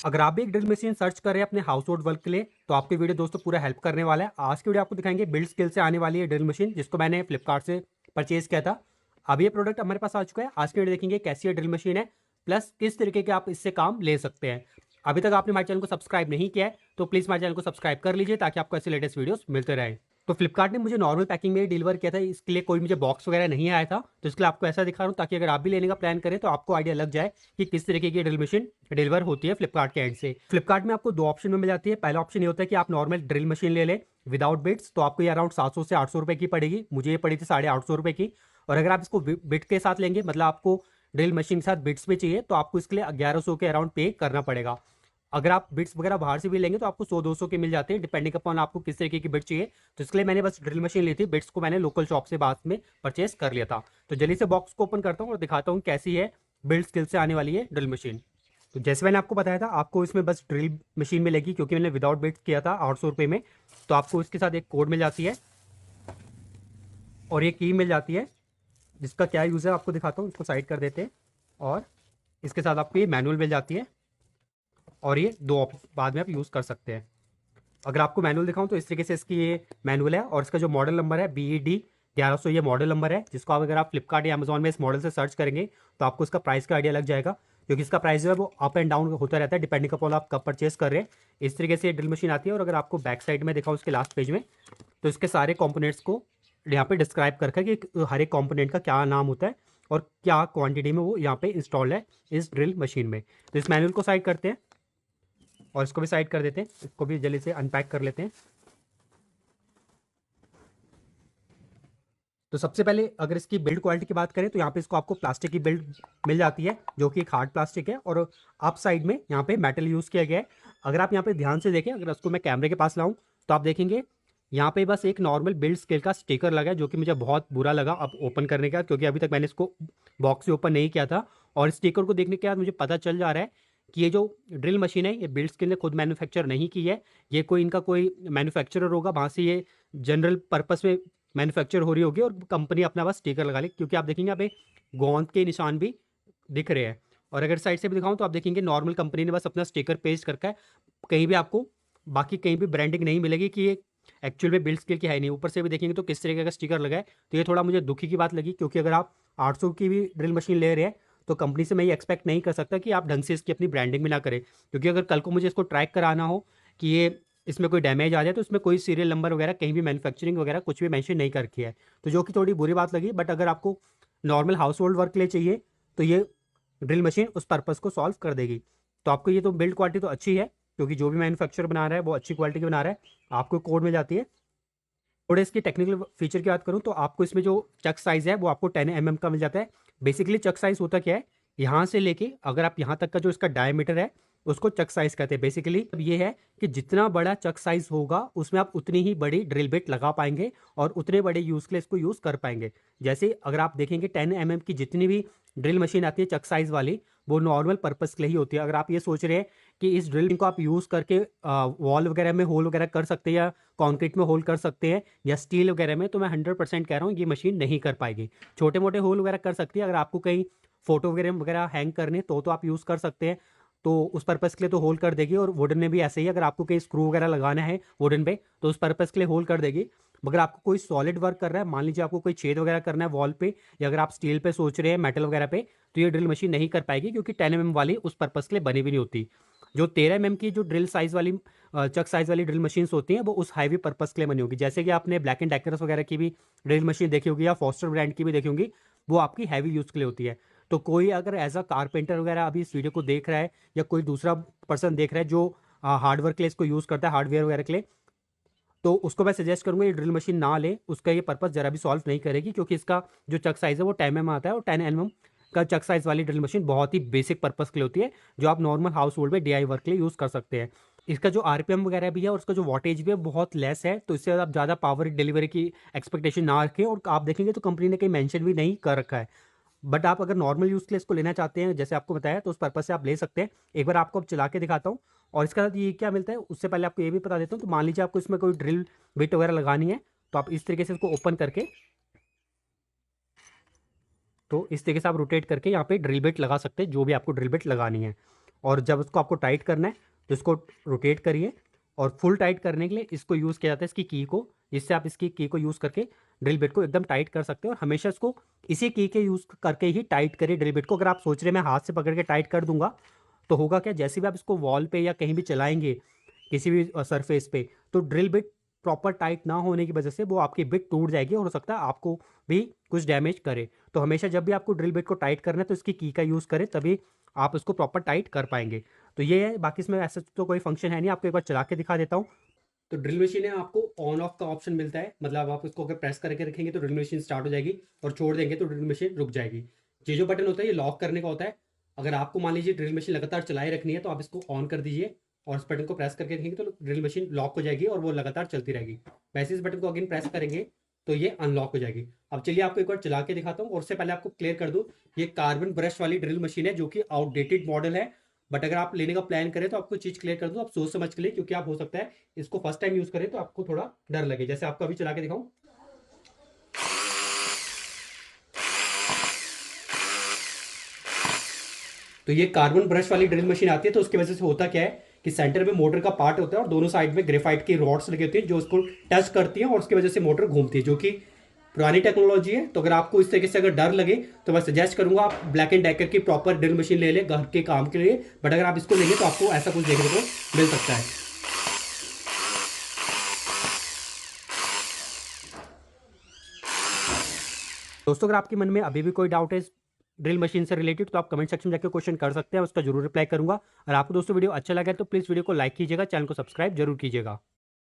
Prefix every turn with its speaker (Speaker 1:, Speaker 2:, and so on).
Speaker 1: अगर आप भी एक ड्रिल मशीन सर्च कर रहे हैं अपने हाउस होल्ड वर्क के लिए तो आपकी वीडियो दोस्तों पूरा हेल्प करने वाला है। आज की वीडियो आपको दिखाएंगे बिल्ड स्किल से आने वाली है ड्रिल मशीन, जिसको मैंने फ्लिपकार्ट से परचेज किया था। अब ये प्रोडक्ट हमारे पास आ चुका है। आज की वीडियो देखेंगे कैसी ये ड्रिल मशीन है, प्लस किस तरीके के आप इससे काम ले सकते हैं। अभी तक आपने हमारे चैनल को सब्सक्राइब नहीं किया है तो प्लीज़ हमारे चैनल को सब्सक्राइब कर लीजिए ताकि आपको ऐसे लेटेस्ट वीडियोस मिलते रहें। तो फ्लिपकार्ट ने मुझे नॉर्मल पैकिंग में डिलीवर किया था, इसके लिए कोई मुझे बॉक्स वगैरह नहीं आया था, तो इसके लिए आपको ऐसा दिखा रहा हूँ ताकि अगर आप भी लेने का प्लान करें तो आपको आइडिया लग जाए कि किस तरीके की ड्रिल मशीन डिलीवर होती है फ्लिपकार्ट के एंड से। फ्लिपकार्ट में आपको दो ऑप्शन में मिल जाती है। पहला ऑप्शन ये होता है कि आप नॉर्मल ड्रिल मशीन ले लें विदाउट बिट्स, तो आपको ये अराउंड 700 से 800 रुपए की पड़ेगी। मुझे ये पड़ी थी 850 रुपए की। और अगर आप इसको बिट के साथ लेंगे, मतलब आपको ड्रिल मशीन के साथ बिट्स में चाहिए, तो आपको इसके लिए 1100 के अराउंड पे करना पड़ेगा। अगर आप बिट्स वगैरह बाहर से भी लेंगे तो आपको 100-200 के मिल जाते हैं, डिपेंडिंग अपॉन आपको किस तरीके की बिट चाहिए। तो इसके लिए मैंने बस ड्रिल मशीन ली थी, बिट्स को मैंने लोकल शॉप से बाद में परचेस कर लिया था। तो जल्दी से बॉक्स को ओपन करता हूँ और दिखाता हूँ कैसी है बिल्ड स्किल से आने वाली है ड्रिल मशीन। तो जैसे मैंने आपको बताया था, आपको इसमें बस ड्रिल मशीन मिलेगी क्योंकि मैंने विदाउट बिट्स किया था 800 रुपये में। तो आपको इसके साथ एक कोड मिल जाती है और ये की मिल जाती है, जिसका क्या यूज़ है आपको दिखाता हूँ। इसको साइड कर देते हैं और इसके साथ आपको ये मैनुअल मिल जाती है और ये दो बाद में आप यूज़ कर सकते हैं। अगर आपको मैनुअल दिखाऊं तो इस तरीके से इसकी ये मैनुअल है और इसका जो मॉडल नंबर है BED 1100 ये मॉडल नंबर है, जिसको आप अगर आप फ्लिपकार्ट या अमेजॉन में इस मॉडल से सर्च करेंगे तो आपको इसका प्राइस का आइडिया लग जाएगा, क्योंकि इसका प्राइस जो है वो अप एंड डाउन होता रहता है डिपेंडिंग अपॉन आप कब परचेस कर रहे हैं। इस तरीके से ड्रिल मशीन आती है और अगर आपको बैक साइड में दिखाऊं उसके लास्ट पेज में, तो इसके सारे कॉम्पोनेंट्स को यहाँ पे डिस्क्राइब करके कि हर एक कॉम्पोनेंट का क्या नाम होता है और क्या क्वांटिटी में वो यहाँ पे इंस्टॉल है इस ड्रिल मशीन में। तो इस मैनुअल को साइड करते हैं और इसको भी साइड कर देते हैं, इसको भी जल्दी से अनपैक कर लेते हैं। तो सबसे पहले अगर इसकी बिल्ड क्वालिटी की बात करें तो यहाँ पे इसको आपको प्लास्टिक की बिल्ड मिल जाती है, जो कि एक हार्ड प्लास्टिक है, और अप साइड में यहाँ पे मेटल यूज़ किया गया है। अगर आप यहाँ पे ध्यान से देखें, अगर उसको मैं कैमरे के पास लाऊं तो आप देखेंगे यहाँ पे बस एक नॉर्मल बिल्ड स्केल का स्टिकर लगा है, जो कि मुझे बहुत बुरा लगा अब ओपन करने का, क्योंकि अभी तक मैंने इसको बॉक्स से ओपन नहीं किया था। और स्टिकर को देखने के बाद मुझे पता चल जा रहा है कि ये जो ड्रिल मशीन है ये बिल्ड स्केल ने खुद मैन्युफैक्चर नहीं की है, ये कोई इनका कोई मैन्युफैक्चरर होगा, वहाँ से ये जनरल पर्पस में मैन्युफैक्चर हो रही होगी और कंपनी अपना बस स्टिकर लगा ली, क्योंकि आप देखेंगे यहाँ पे गोंद के निशान भी दिख रहे हैं। और अगर साइड से भी दिखाऊं तो आप देखेंगे नॉर्मल कंपनी ने बस अपना स्टिकर पेस्ट करके है, कहीं भी आपको बाकी कहीं भी ब्रांडिंग नहीं मिलेगी कि ये एक्चुअल में बिल्ड स्केल की है नहीं। ऊपर से भी देखेंगे तो किस तरीके का स्टिकर लगा है, तो ये थोड़ा मुझे दुखी की बात लगी, क्योंकि अगर आप 800 की भी ड्रिल मशीन ले रहे हैं तो कंपनी से मैं ये एक्सपेक्ट नहीं कर सकता कि आप ढंग से इसकी अपनी ब्रांडिंग भी ना करें, क्योंकि अगर कल को मुझे इसको ट्रैक कराना हो कि ये इसमें कोई डैमेज आ जाए तो इसमें कोई सीरियल नंबर वगैरह कहीं भी मैन्युफैक्चरिंग वगैरह कुछ भी मेंशन नहीं कर रखी है, तो जो कि थोड़ी बुरी बात लगी। बट अगर आपको नॉर्मल हाउस होल्ड वर्क के लिए चाहिए तो ये ड्रिल मशीन उस पर्पज़ को सॉल्व कर देगी। तो आपको ये तो बिल्ड क्वालिटी तो अच्छी है, क्योंकि जो भी मैन्युफैक्चर बना रहा है वो अच्छी क्वालिटी की बना रहा है। आपको कोड मिल जाती है। थोड़े इसकी टेक्निकल फीचर की बात करूँ तो आपको इसमें जो चक साइज़ है वो आपको 10 mm का मिल जाता है। बेसिकली चक साइज़ होता क्या है, यहाँ से लेके अगर आप यहाँ तक का जो इसका डायमीटर है उसको चक साइज़ कहते हैं। बेसिकली अब ये है कि जितना बड़ा चक साइज़ होगा उसमें आप उतनी ही बड़ी ड्रिल बिट लगा पाएंगे और उतने बड़े यूज़ के लिए इसको यूज़ कर पाएंगे। जैसे अगर आप देखेंगे 10 mm की जितनी भी ड्रिल मशीन आती है चक साइज़ वाली, वो नॉर्मल पर्पज़ के लिए ही होती है। अगर आप ये सोच रहे हैं कि इस ड्रिलिंग को आप यूज़ करके वॉल वगैरह में होल वगैरह कर सकते हैं या कंक्रीट में होल कर सकते हैं या स्टील वगैरह में, तो मैं 100% कह रहा हूँ ये मशीन नहीं कर पाएगी। छोटे मोटे होल वगैरह कर सकती है, अगर आपको कहीं फोटो वगैरह वगैरह हैंग करने तो आप यूज़ कर सकते हैं, तो उस पर्पज़ के लिए तो होल कर देगी। और वुडन में भी ऐसे ही, अगर आपको कहीं स्क्रू वगैरह लगाना है वुडन पे तो उस पर्पज़ के लिए होल कर देगी। मगर आपको कोई सॉलिड वर्क कर रहा है, मान लीजिए आपको कोई छेद वगैरह करना है वॉल पे, या अगर आप स्टील पे सोच रहे हैं मेटल वगैरह पे, तो ये ड्रिल मशीन नहीं कर पाएगी, क्योंकि 10 mm वाली उस पर्पज़ के लिए बनी भी नहीं होती। जो 13 mm की जो ड्रिल साइज़ वाली चक साइज़ वाली ड्रिल मशीन्स होती हैं वो उस हाईवे पर्पज़ के लिए बनी होगी। जैसे कि आपने ब्लैक एंड डेकर्स वगैरह की भी ड्रिल मशीन देखी होगी या फॉस्टर ब्रांड की भी देखी होगी, वो आपकी हैवी यूज़ के लिए होती है। तो कोई अगर एज अ कारपेंटर वगैरह अभी इस वीडियो को देख रहा है या कोई दूसरा पर्सन देख रहा है जो हार्डवर्क के लिए इसको यूज़ करता है, हार्डवेयर वगैरह के लिए, तो उसको मैं सजेस्ट करूंगा ये ड्रिल मशीन ना ले। उसका ये पर्पस जरा भी सॉल्व नहीं करेगी, क्योंकि इसका जो चक साइज़ है वो 10 mm आता है और 10 mm का चक साइज़ वाली ड्रिल मशीन बहुत ही बेसिक पर्पस के लिए होती है, जो आप नॉर्मल हाउस होल्ड में DIY वर्क के लिए यूज़ कर सकते हैं। इसका जो RPM वगैरह भी है और उसका जो वॉटेज भी है बहुत लेस है, तो इससे आप ज़्यादा पावर डिलीवरी की एक्सपेक्टेशन ना रखें। और आप देखेंगे तो कंपनी ने कहीं मैंशन भी नहीं कर रखा है। बट आप अगर नॉर्मल यूज़ के लिए इसको लेना चाहते हैं, जैसे आपको बताया, तो उस पर्पज़ से आप ले सकते हैं। एक बार आपको अब चला के दिखाता हूँ और इसके साथ ये क्या मिलता है उससे पहले आपको ये भी बता देता हूँ। तो मान लीजिए आपको इसमें कोई ड्रिल बिट वगैरह लगानी है, तो आप इस तरीके से इसको ओपन करके, तो इस तरीके से आप रोटेट करके यहाँ पे ड्रिल बिट लगा सकते हैं जो भी आपको ड्रिल बिट लगानी है। और जब उसको आपको टाइट करना है तो इसको रोटेट करिए, और फुल टाइट करने के लिए इसको यूज़ किया जाता है, इसकी की को, जिससे आप इसकी की को यूज़ करके ड्रिल बिट को एकदम टाइट कर सकते हो। और हमेशा इसको इसी की के यूज़ करके ही टाइट करिए ड्रिल बिट को। अगर आप सोच रहे हैं मैं हाथ से पकड़ के टाइट कर दूंगा, तो होगा क्या, जैसे भी आप इसको वॉल पे या कहीं भी चलाएंगे किसी भी सरफेस पे, तो ड्रिल बिट प्रॉपर टाइट ना होने की वजह से वो आपकी बिट टूट जाएगी और हो सकता है आपको भी कुछ डैमेज करे। तो हमेशा जब भी आपको ड्रिल बिट को टाइट करना है तो इसकी की का यूज़ करें, तभी आप इसको प्रॉपर टाइट कर पाएंगे। तो ये है, बाकी इसमें ऐसा तो कोई फंक्शन है नहीं। आपको एक बार चला के दिखा देता हूँ। तो ड्रिल मशीन है, आपको ऑन ऑफ का ऑप्शन मिलता है, मतलब आप इसको अगर प्रेस करके रखेंगे तो ड्रिल मशीन स्टार्ट हो जाएगी, और छोड़ देंगे तो ड्रिल मशीन रुक जाएगी। ये जो बटन होता है ये लॉक करने का होता है। अगर आपको मान लीजिए ड्रिल मशीन लगातार चलाए रखनी है तो आप इसको ऑन कर दीजिए और इस बटन को प्रेस करके रखेंगे तो ड्रिल मशीन लॉक हो जाएगी और वो लगातार चलती रहेगी। वैसे इस बटन को अगेन प्रेस करेंगे तो ये अनलॉक हो जाएगी। अब चलिए आपको एक बार चला के दिखाता हूँ, और उससे पहले आपको क्लियर कर दूँ, ये कार्बन ब्रश वाली ड्रिल मशीन है जो कि आउटडेटेड मॉडल है। बट अगर आप लेने का प्लान करें तो आपको चीज़ क्लियर कर दूँ, आप सोच समझ के लिए, क्योंकि आप हो सकता है इसको फर्स्ट टाइम यूज़ करें तो आपको थोड़ा डर लगे। जैसे आपको अभी चला के दिखाऊं, तो ये कार्बन ब्रश वाली ड्रिल मशीन आती है। तो उसकी वजह से होता क्या है कि सेंटर में मोटर का पार्ट होता है और दोनों साइड में ग्रेफाइट की रॉड्स लगी होती है जो उसको टच करती हैं और उसकी वजह से मोटर घूमती है, जो कि पुरानी टेक्नोलॉजी है। तो अगर आपको इस तरीके से अगर डर लगे तो मैं सजेस्ट करूंगा आप ब्लैक एंड डेकर की प्रॉपर ड्रिल मशीन ले लें घर के काम के लिए। बट अगर आप इसको लेंगे तो आपको ऐसा कुछ देखने को मिल सकता है। दोस्तों, अगर आपके मन में अभी भी कोई डाउट है ड्रिल मशीन से रिलेटेड तो आप कमेंट सेक्शन में जाकर क्वेश्चन कर सकते हैं, उसका जरूर रिप्लाई करूंगा। और आपको दोस्तों वीडियो अच्छा लगा तो प्लीज़ वीडियो को लाइक कीजिएगा, चैनल को सब्सक्राइब जरूर कीजिएगा।